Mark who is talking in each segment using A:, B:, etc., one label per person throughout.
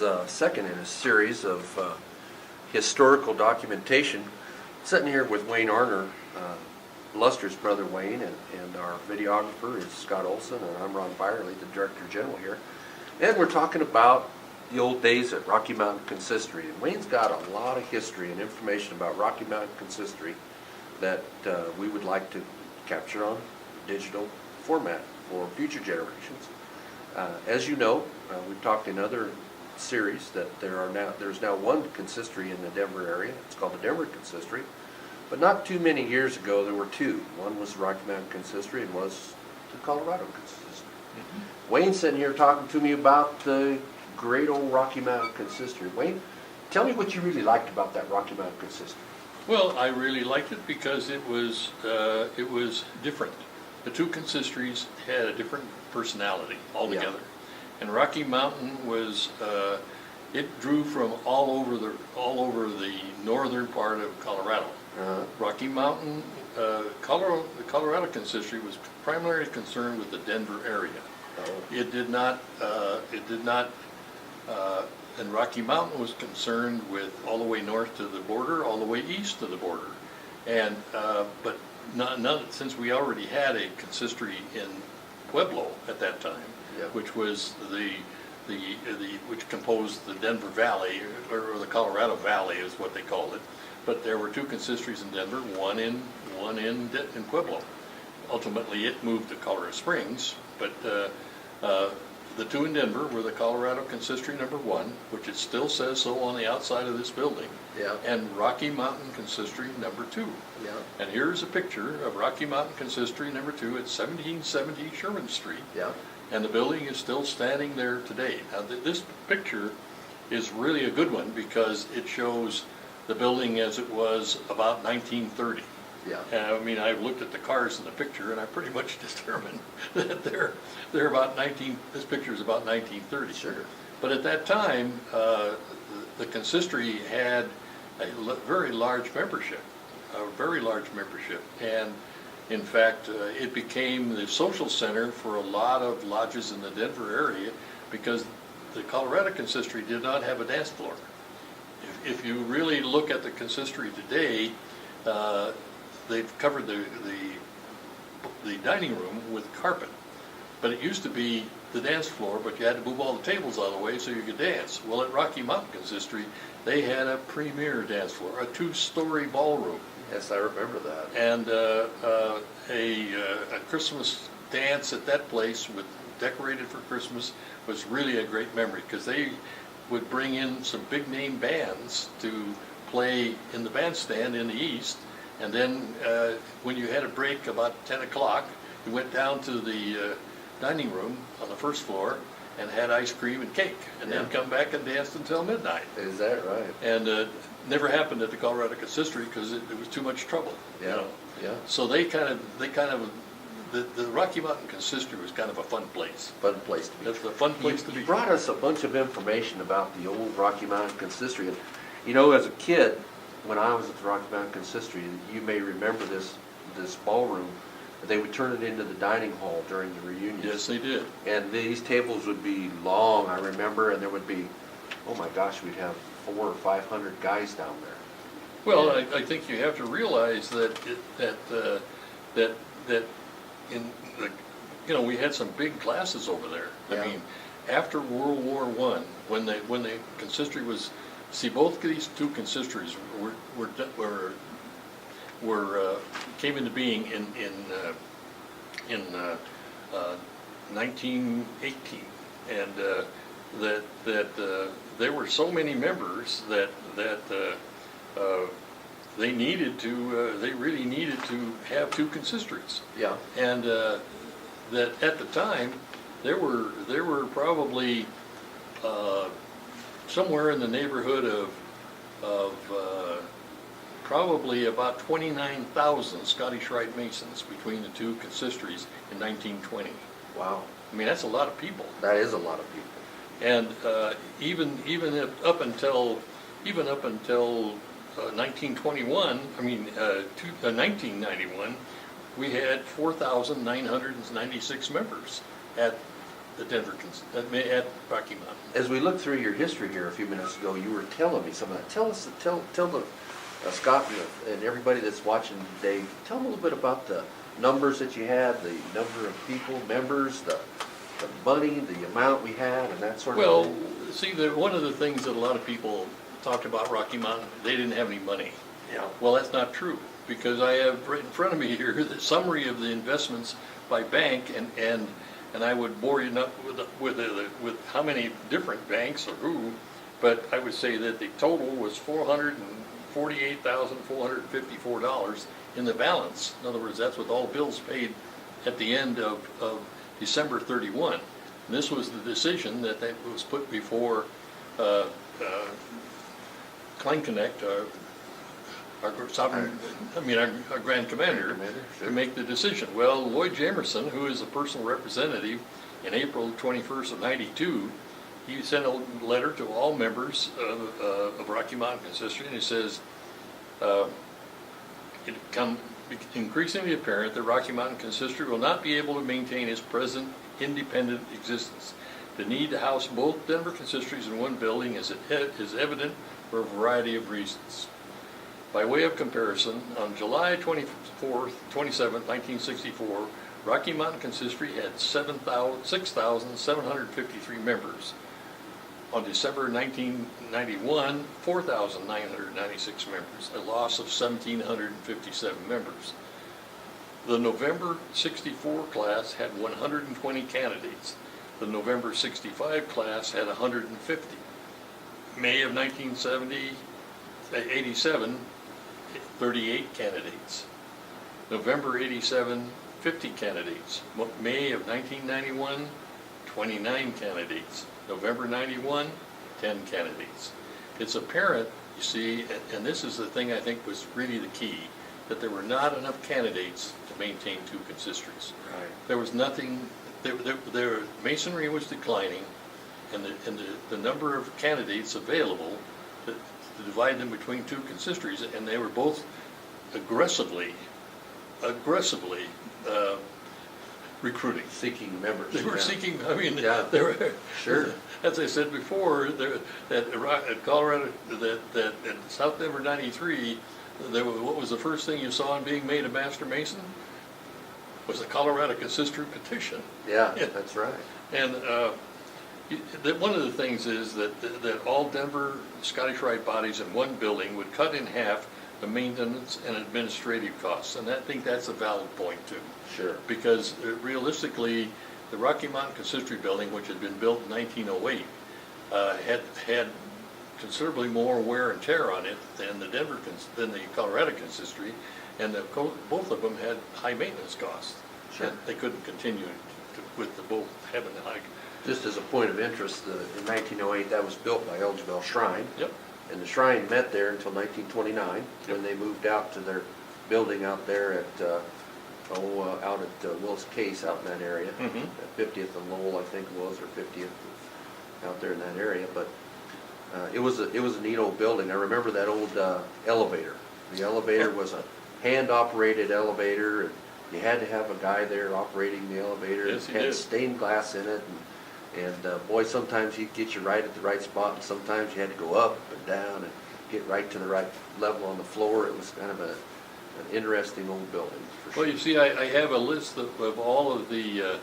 A: is second in a series of historical documentation. Sitting here with Wayne Arner, Luster's brother Wayne, and our videographer is Scott Olson, and I'm Ron Byerly, the Director General here. And we're talking about the old days at Rocky Mountain Consistory. And Wayne's got a lot of history and information about Rocky Mountain Consistory that we would like to capture on digital format for future generations. As you know, we've talked in other series that there's now one consistory in the Denver area. It's called the Denver Consistory. But not too many years ago, there were two. One was the Rocky Mountain Consistory and was the Colorado Consistory. Mm-hmm. Wayne's sitting here talking to me about the great old Rocky Mountain Consistory. Wayne, tell me what you really liked about that Rocky Mountain Consistory.
B: Well, I really liked it because it was different. The two consistories had a different personality altogether. Yeah. And Rocky Mountain was it drew from all over the northern part of Colorado. Uh-huh. Rocky Mountain, the Colorado Consistory was primarily concerned with the Denver area. Oh. It did not, and Rocky Mountain was concerned with all the way north to the border, all the way east to the border. And, but since we already had a consistory in Pueblo at that time, yeah, which was which composed the Denver Valley, or the Colorado Valley is what they called it. But there were two consistories in Denver, one in Pueblo. Ultimately, it moved to Colorado Springs, but the two in Denver were the Colorado Consistory number 1, which it still says so on the outside of this building, yeah, and Rocky Mountain Consistory number 2. Yeah. And here's a picture of Rocky Mountain Consistory number 2 at 1770 Sherman Street. Yeah. And the building is still standing there today. Now, this picture is really a good one because it shows the building as it was about 1930. Yeah. I mean, I've looked at the cars in the picture, and I pretty much determined that they're about 19. This picture is about 1930. Sure. But at that time, the consistory had a very large membership, and in fact, it became the social center for a lot of lodges in the Denver area because the Colorado Consistory did not have a dance floor. If you really look at the consistory today, they've covered the dining room with carpet, but it used to be the dance floor, but you had to move all the tables out of the way so you could dance. Well, at Rocky Mountain Consistory, they had a premier dance floor, a 2-story ballroom.
A: Yes, I remember that.
B: And a Christmas dance at that place, with decorated for Christmas, was really a great memory because they would bring in some big name bands to play in the bandstand in the east. And then when you had a break about 10 o'clock, you went down to the dining room on the first floor and had ice cream and cake, and yeah, then come back and danced until midnight.
A: Is that right?
B: And never happened at the Colorado Consistory because it was too much trouble. Yeah. You know? Yeah. So the Rocky Mountain Consistory was kind of a fun place.
A: Fun place to be.
B: It's a fun place to be.
A: You brought us a bunch of information about the old Rocky Mountain Consistory. And, you know, as a kid, when I was at the Rocky Mountain Consistory, you may remember this ballroom. They would turn it into the dining hall during the reunions.
B: Yes, they did.
A: And these tables would be long, I remember, and there would be, oh my gosh, we'd have 400 or 500 guys down there.
B: Well, I think you have to realize that in the, you know, we had some big classes over there. Yeah. I mean, after World War I, when the consistory was, see, both these two consistories came into being in 1918, and there were so many members that they really needed to have two consistories. Yeah. And that at the time there were probably somewhere in the neighborhood of probably about 29,000 Scottish Rite Masons between the two consistories in 1920. Wow. I mean, that's a lot of people.
A: That is a lot of people.
B: And even up until 1921, 1991, we had 4,996 members at the at Rocky Mountain.
A: As we looked through your history here a few minutes ago, you were telling me some of that. Tell the Scott and everybody that's watching today, tell them a little bit about the numbers that you had, the number of people, members, the money, the amount we had, and that sort of
B: Well,
A: thing.
B: see, one of the things that a lot of people talked about Rocky Mountain, they didn't have any money.
A: Yeah.
B: Well, that's not true, because I have right in front of me here the summary of the investments by bank, and I would bore you not with how many different banks or who, but I would say that the total was $448,454 in the balance. In other words, that's with all bills paid at the end of December 31. And this was the decision that was put before Klein Connect, our sovereign, our Grand Commander,
A: Sure.
B: to make the decision. Well, Lloyd Jamerson, who is a personal representative, in April 21st of '92, he sent a letter to all members of Rocky Mountain Consistory, and he says, it become increasingly apparent that Rocky Mountain Consistory will not be able to maintain its present independent existence. The need to house both Denver consistories in one building is evident for a variety of reasons. By way of comparison, on July 27, 1964, Rocky Mountain Consistory had 6,753 members. On December 1991, 4,996 members, a loss of 1,757 members. The November 64 class had 120 candidates. The November 65 class had 150. May of 1987, 38 candidates. November 87, 50 candidates. May of 1991, 29 candidates. November 91, 10 candidates. It's apparent, you see, and this is the thing I think was really the key, that there were not enough candidates to maintain two consistories.
A: Right.
B: There was nothing, masonry was declining, and the number of candidates available to divide them between two consistories, and they were both aggressively recruiting.
A: Seeking members.
B: They were
A: yeah.
B: seeking,
A: Yeah.
B: they were,
A: Sure.
B: as I said before, at Colorado, that at South Denver 93, what was the first thing you saw in being made a Master Mason? Was the Colorado Consistory petition.
A: Yeah,
B: Yeah.
A: that's right.
B: And one of the things is that all Denver Scottish Rite bodies in one building would cut in half the maintenance and administrative costs, and I think that's a valid point too.
A: Sure.
B: Because realistically, the Rocky Mountain Consistory building, which had been built in 1908, had considerably more wear and tear on it than the Colorado Consistory, and both of them had high maintenance costs.
A: Sure.
B: And they couldn't continue with the both having the high.
A: Just as a point of interest, in 1908, that was built by Elgeville Shrine.
B: Yep.
A: And the shrine met there until 1929, when they moved out to their building out there at, out at Will's Case out in that area.
B: Mhm.
A: At 50th and Lowell, I think it was, or 50th out there in that area. But it was a neat old building. I remember that old elevator. The elevator was a hand-operated elevator, and you had to have a guy there operating the elevator.
B: Yes, he
A: It had
B: did.
A: stained glass in it, and boy, sometimes he'd get you right at the right spot, and sometimes you had to go up and down and get right to the right level on the floor. It was kind of an interesting old building, for sure.
B: Well, you see, I have a list of all of the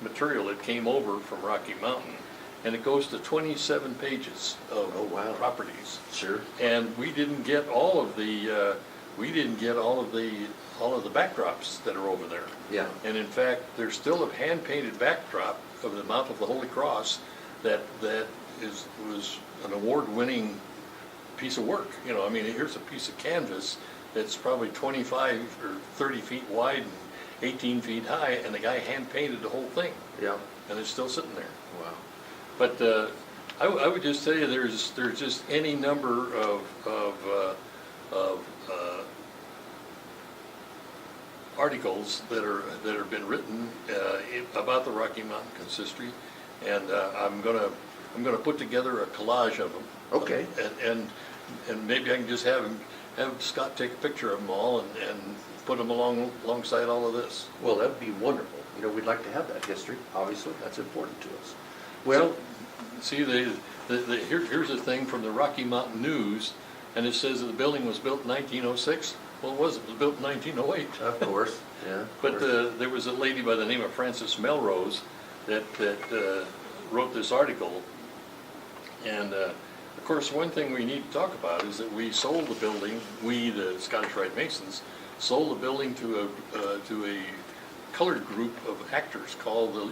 B: material that came over from Rocky Mountain, and it goes to 27 pages of
A: Oh, wow.
B: properties.
A: Sure.
B: And we didn't get all of the backdrops that are over there.
A: Yeah.
B: And in fact, there's still a hand-painted backdrop of the Mount of the Holy Cross that was an award-winning piece of work. Here's a piece of canvas that's probably 25 or 30 feet wide and 18 feet high, and the guy hand-painted the whole thing,
A: Yeah.
B: and it's still sitting there.
A: Wow.
B: But I would just say there's just any number of articles that have been written about the Rocky Mountain Consistory, and I'm gonna put together a collage of them.
A: Okay.
B: And maybe I can just have Scott take a picture of them all and put them alongside all of this.
A: Well, that'd be wonderful. we'd like to have that history, obviously, that's important to us. Well,
B: See, here's a thing from the Rocky Mountain News, and it says that the building was built in 1906. Well, it wasn't. It was built in 1908.
A: of course, yeah. of
B: But
A: course.
B: there was a lady by the name of Frances Melrose that wrote this article. And of course, one thing we need to talk about is that we sold the building, we, the Scottish Rite Masons, sold the building to a colored group of actors called the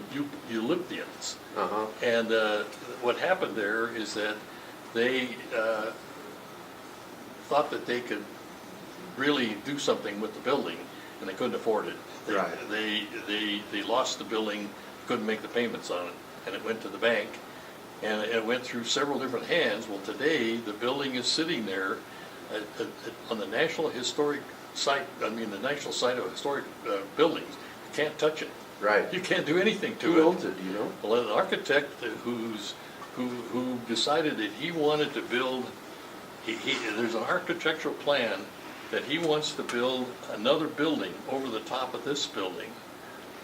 B: Eulyptians.
A: Uh-huh.
B: And what happened there is that they thought that they could really do something with the building, and they couldn't afford it.
A: Right.
B: They lost the building, couldn't make the payments on it, and it went to the bank, and it went through several different hands. Well, today, the building is sitting there on the National Historic Site, the National Site of Historic Buildings. You can't touch it.
A: Right.
B: You can't do anything to it.
A: Who owns it, do you know?
B: Well, an architect who decided that he wanted to build, there's an architectural plan that he wants to build another building over the top of this building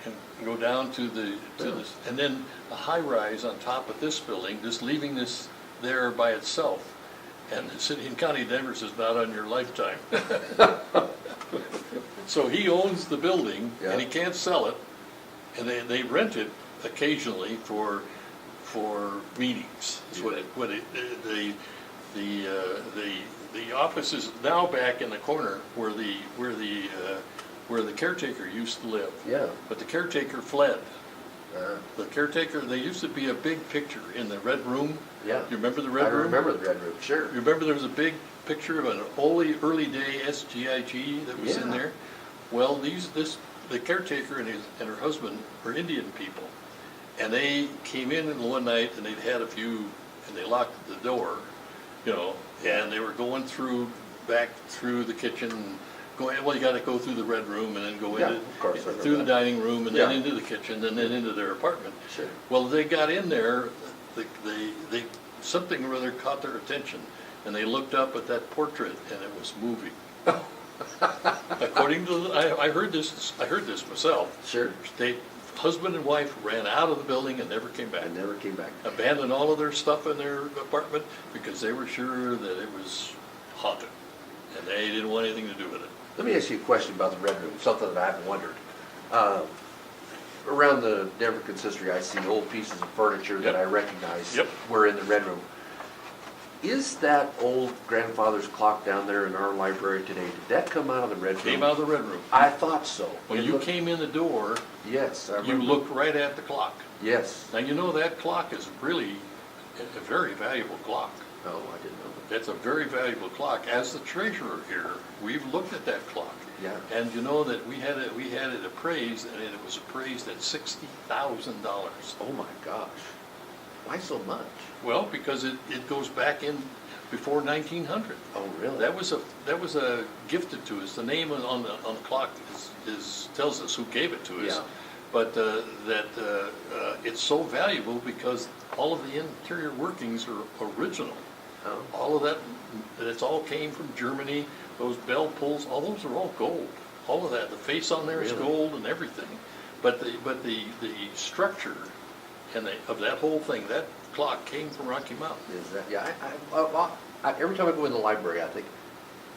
B: and go down to this, and then a high rise on top of this building, just leaving this there by itself. And the city and county of Denver says, not on your lifetime. So he owns the building,
A: Yeah.
B: and he can't sell it, and they rent it occasionally for meetings. That's the office is now back in the corner where the caretaker used to live.
A: Yeah.
B: But the caretaker fled. The caretaker, there used to be a big picture in the Red Room.
A: Yeah.
B: You remember the Red Room?
A: I remember the Red Room, sure.
B: You remember there was a big picture of an early day SGIG that was in
A: Yeah.
B: there? Well, the caretaker and her husband were Indian people. And they came in one night and they'd had a few, and they locked the door, and they were going back through the kitchen, well, you gotta go through the Red Room and then go
A: Yeah, of course, I know
B: through the
A: that.
B: dining room and then
A: Yeah.
B: into the kitchen and then into their apartment.
A: Sure.
B: Well, they got in there, they something or other caught their attention, and they looked up at that portrait and it was moving. According to, I heard this myself.
A: Sure.
B: Husband and wife ran out of the building and never came back.
A: I never came back.
B: Abandoned all of their stuff in their apartment because they were sure that it was haunted, and they didn't want anything to do with it.
A: Let me ask you a question about the Red Room, something that I've wondered. Around the Denver Consistory, I see old pieces of furniture that
B: Yep.
A: I recognize
B: Yep.
A: were in the Red Room. Is that old grandfather's clock down there in our library today, did that come out of the Red Room?
B: Came out of the Red Room.
A: I thought so.
B: When
A: It
B: you
A: looked-
B: came in the door,
A: Yes, I
B: you
A: remember.
B: looked right at the clock.
A: Yes.
B: Now, that clock is really a very valuable clock.
A: Oh, I didn't know that.
B: That's a very valuable clock. As the treasurer here, we've looked at that clock.
A: Yeah.
B: And you know that we had it appraised, and it was appraised at $60,000.
A: Oh my gosh. Why so much?
B: Well, because it goes back in before 1900.
A: Oh, really?
B: That was a gifted to us. The name on the clock tells us who gave it to us.
A: Yeah.
B: But it's so valuable because all of the interior workings are original.
A: Oh.
B: All of that, it's all came from Germany. Those bell pulls, all those are all gold. All of that, the face on there is
A: Really?
B: gold and everything. But the structure of that whole thing, that clock came from Rocky Mountain.
A: Is that, yeah, every time I go in the library, I think,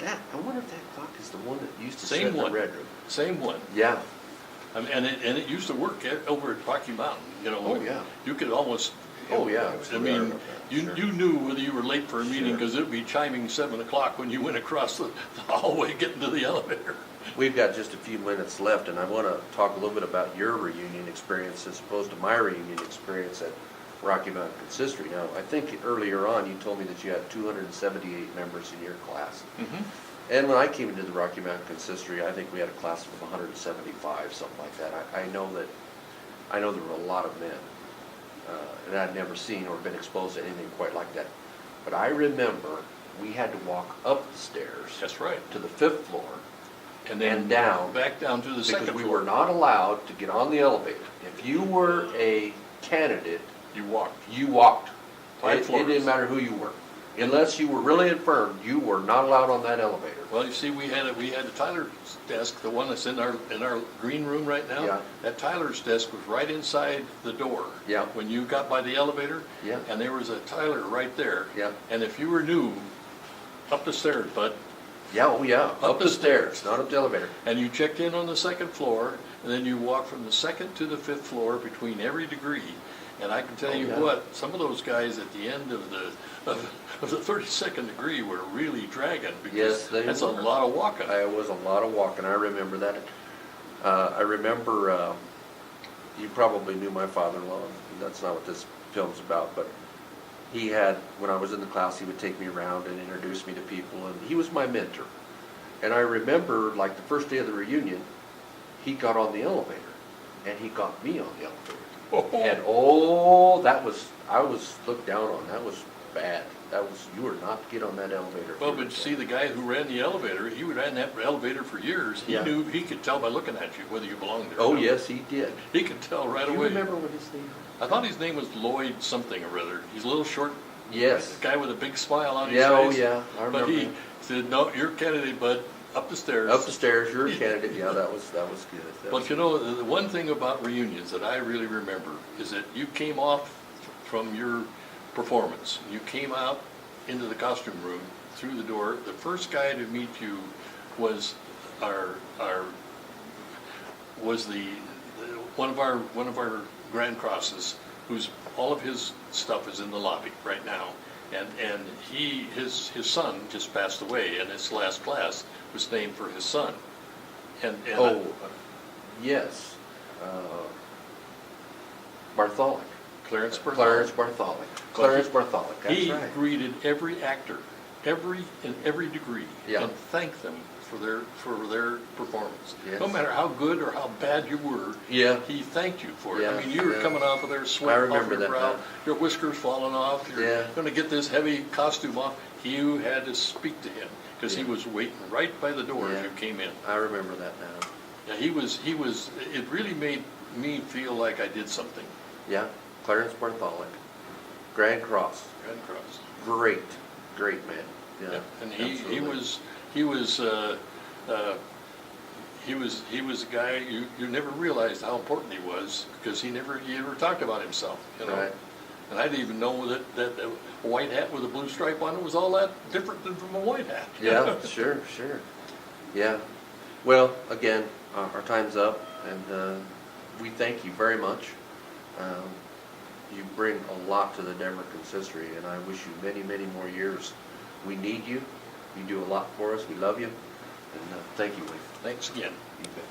A: I wonder if that clock is the one that used to sit
B: Same
A: in the
B: one.
A: Red Room.
B: Same one.
A: Yeah.
B: And it used to work over at Rocky Mountain.
A: Oh, yeah.
B: You could almost.
A: Oh, yeah.
B: I mean,
A: Sure.
B: you knew whether you were late for a meeting
A: Sure.
B: because it would be chiming 7 o'clock when you went across the hallway getting to the elevator.
A: We've got just a few minutes left, and I want to talk a little bit about your reunion experience as opposed to my reunion experience at Rocky Mountain Consistory. Now, I think earlier on you told me that you had 278 members in your class. And when I came into the Rocky Mountain Consistory, I think we had a class of 175, something like that. I know there were a lot of men that I'd never seen or been exposed to anything quite like that. But I remember we had to walk up the stairs
B: That's right.
A: to the 5th floor
B: And then
A: and down
B: back down to the second
A: because we
B: floor.
A: were not allowed to get on the elevator. If you were a candidate,
B: You walked.
A: you walked.
B: 5
A: It
B: floors.
A: didn't matter who you were. Unless you were really infirm, you were not allowed on that elevator.
B: Well, you see, we had a Tyler's desk, the one that's in our green room right now.
A: Yeah.
B: That Tyler's desk was right inside the door.
A: Yeah.
B: When you got by the elevator.
A: Yeah.
B: And there was a Tyler right there.
A: Yeah.
B: And if you were new, up the stairs, bud.
A: Yeah, oh yeah,
B: Up the stairs.
A: not up the elevator.
B: And you checked in on the second floor, and then you walked from the second to the fifth floor between every degree. And I can tell
A: Oh,
B: you
A: yeah.
B: what, some of those guys at the end of the 32nd degree were really dragging.
A: Yes,
B: Because
A: they
B: that's
A: were.
B: a lot of walking.
A: It was a lot of walking, I remember that. I remember, you probably knew my father-in-law, that's not what this film's about, but he had, when I was in the class, he would take me around and introduce me to people, and he was my mentor. And I remember, like the first day of the reunion, he got on the elevator, and he got me on the elevator. And I was looked down on, that was bad. You were not to get on that elevator.
B: Well, but see, the guy who ran the elevator, he ran that elevator for years. He
A: Yeah.
B: knew, he could tell by looking at you whether you belonged there. or
A: Oh,
B: not.
A: yes, he did.
B: He could tell right
A: Do you
B: away.
A: remember what his name
B: I thought his name was Lloyd something or other. He's a little short
A: was? Yes.
B: guy with a big smile on his
A: Yeah, oh
B: face.
A: yeah, I remember
B: But he
A: that.
B: said, no, you're a candidate, bud, up the stairs.
A: Up the stairs, you're a candidate, yeah, that was good. That was
B: But you know, the one thing about reunions that I really remember is that you came off from your performance. You came out into the costume room through the door. The first guy to meet you was one of our Grand Crosses, who's all of his stuff is in the lobby right now. And his son just passed away, and his last class was named for his son.
A: Yes. Bartholic.
B: Clarence Bartholomew.
A: Clarence Bartholic. Clarence Bartholic, that's
B: He
A: right.
B: greeted every actor, in every degree,
A: Yeah.
B: and thanked them for their performance.
A: Yes.
B: No matter how good or how bad you were,
A: Yeah.
B: he thanked you for it.
A: Yeah,
B: I mean, you were
A: yeah.
B: coming off of there,
A: I
B: sweat off
A: remember
B: your
A: that
B: brow,
A: now.
B: your whiskers falling off. You're
A: Yeah.
B: going to get this heavy costume off. You had to speak to him because he
A: Yeah.
B: was waiting right by the door
A: Yeah.
B: as you came in.
A: I remember that now.
B: Yeah, he was. It really made me feel like I did something.
A: Yeah, Clarence Bartholic. Grand Cross.
B: Red Cross.
A: Great man. Yeah.
B: And
A: absolutely.
B: he was a guy you never realized how important he was because he never talked about himself, you know.
A: Right.
B: And I didn't even know that a white hat with a blue stripe on it was all that different than from a white hat.
A: Yeah, sure. Yeah. Well, again, our time's up, and we thank you very much. You bring a lot to the Denver consistory, and I wish you many, many more years. We need you. You do a lot for us. We love you. And thank you, Wayne.
B: Thanks again.
A: You bet.